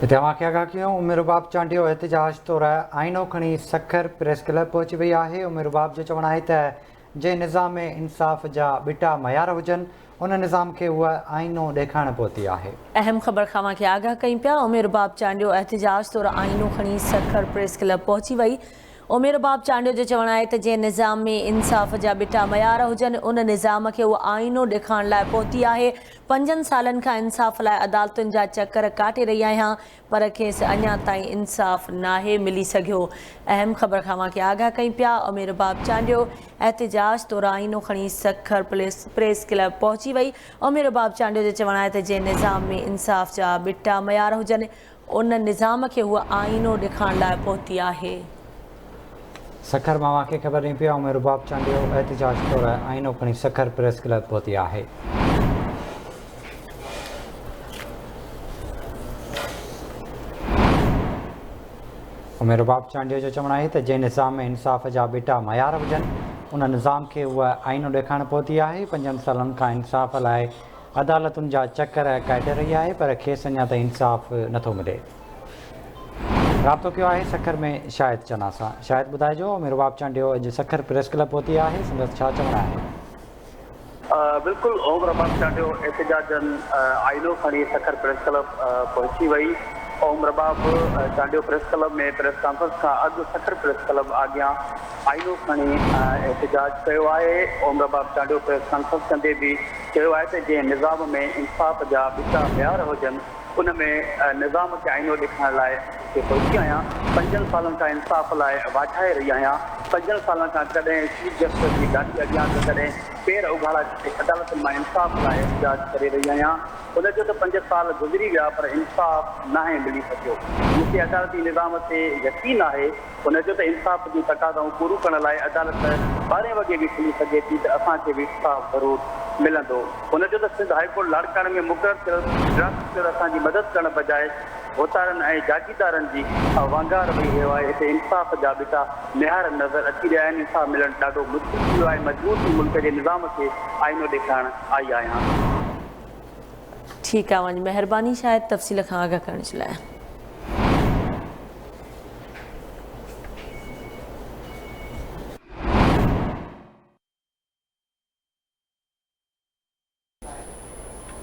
तव्हांखे आगाह कयूं उमिरबाब चांडियो एहतजाज तौर आइनो खणी सखर प्रेस क्लब पहुची वई आहे। उमिरबाब जो चवणु आहे त जंहिं निज़ाम में इंसाफ़ जा ॿिटा मयार हुजनि उन निज़ाम खे उहा आइनो ॾेखारणु पहुती आहे। अहम ख़बर खां आगाह कयूं पिया। उमिरबाब चांडियो एहतजाज तौर आइनो खणी सखर प्रेस क्लब पहुची वई। उमिरबाब चांडियो जो चवणु आहे त जंहिं निज़ाम में इंसाफ़ जा ॿिटा मयार हुजनि उन निज़ाम खे उहा आइनो ॾेखारण लाइ पहुती आहे। 5 सालनि खां इंसाफ़ लाइ अदालतुनि जा चकर काटे रही आहियां पर खेसि अञा ताईं इंसाफ़ नाहे मिली सघियो। अहम ख़बर खां आगाह कयूं पिया। उमिरबाब चांडियो एहतजाज तौर आइनो खणी सखर प्रेस क्लब पहुची वई। उमिरबाब चांडियो जो चवणु आहे त जंहिं निज़ाम में इंसाफ़ जा ॿिटा मयार हुजनि उन निज़ाम खे उहा आइनो ॾेखारण लाइ पहुती आहे। सखर मां खे ख़बर ॾिनी पिया उमिरबाब चांडियो एहतजाज तौर आइनो खणी सखर प्रेस क्लब पहुती आहे। उमिरबाब चांडियो जो चवणु आहे त जंहिं निज़ाम में इंसाफ़ जा ॿिटा मयार हुजनि उन निज़ाम खे उहा आइनो ॾेखारणु पहुती आहे। 5 सालनि खां इंसाफ़ लाइ अदालतुनि जा चकर काटे रही आहे पर खेसि अञा ताईं इंसाफ़ नथो मिले। राब्तो कयो आहे सखर में शाहिद चना सां। शाहिद ॿुधाइजो उमिरबाब चांडियो अॼु सखर प्रेस क्लब पहुती आहे, संदसि छा चवणु आहे? बिल्कुल उमिरबाब चांडियो एहतजाजन आइनो खणी सखर प्रेस क्लब पहुची वई। उमिरबाब चांडियो प्रेस क्लब में प्रेस कॉन्फ्रेंस खां अॻु सखर प्रेस क्लब अॻियां आइनो खणी एहतजाज कयो आहे। उमिरबाब चांडियो प्रेस कॉन्फ्रेंस कंदे बि चयो आहे त जंहिं निज़ाम में इंसाफ़ जा ॿिटा मयार हुजनि उन में निज़ाम खे आइनो ॾेखारण लाइ पहुची आहियां। 5 सालनि खां इंसाफ़ लाइ वाधाए रही आहियां। 5 सालनि खां कॾहिं चीफ जस्टिस जी गाॾी अॻियां त कॾहिं पेर उघाड़ा अदालतुनि मां इंसाफ़ लाइ एहतजाज करे रही आहियां। उनजो त 5 साल गुज़री विया पर इंसाफ़ नाहे मिली सघियो। मूंखे अदालती निज़ाम ते यकीन आहे उनजो त इंसाफ़ जूं तक़ाज़ाऊं पूरो करण लाइ अदालत 12 वॻे बि खुली सघे थी त असांखे बि इंसाफ़ ज़रूरु मिलंदो। उनजो त सिंध हाईकोर्ट लाड़काणे में मुक़ररु थियल ड्राफ्ट असांजी मदद करण बजाए होतारनि ऐं जागीरदारनि जी वांगार वेही रहियो आहे। हिते इंसाफ़ जा ॿिटा मयार नज़र अची रहिया आहिनि। इंसाफ़ मिलणु ॾाढो मुश्किल थी वियो आहे। मजबूर थी मुल्क जे निज़ाम खे आइनो ॾेखारण आई आहियां। ठीकु आहे, वञ महिरबानी शायदि तफ़सील खां आगाह करण जे लाइ।